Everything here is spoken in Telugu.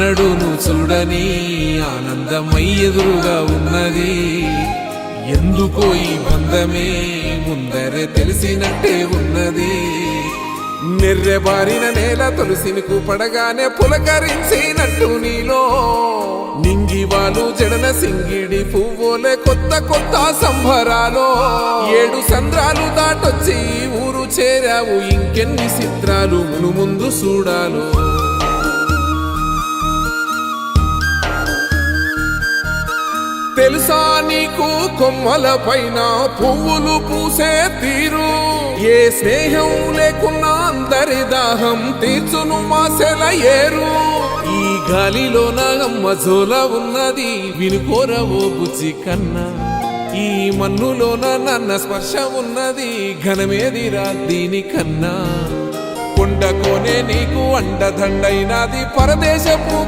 ఎన్నడూను చూడని ఆనందమై ఎదురుగా ఉన్నది. ఎందుకో ఈ బంధమే ముందరే తెలిసినట్టే ఉన్నది. నెర్రెబారిన నేల తులసిని పడగానే పులకరించినట్టు నీలో నింగివాలు జడన సింగిడి పువ్వులే కొత్త కొత్త సంబరాలో 7 సంద్రాలు దాటొచ్చి ఊరు చేరావు. ఇంకెన్ని చిత్రాలు మును ముందు చూడాలో. తెలుసా నీకు కొమ్మల పైన పువ్వులు పూసే తీరు? ఏ స్నేహం లేకున్నా అందరి దాహం తీర్చును మాసెల ఏరు. ఈ గాలిలో నాగమ్మ జోల ఉన్నది వినుకోరవో బుజ్జి కన్నా. ఈ మన్నులోన నన్న స్పర్శ ఉన్నది ఘనమేదిరా దీనికన్నా. కొండ కోనే నీకు అండదండైనది పరదేశపు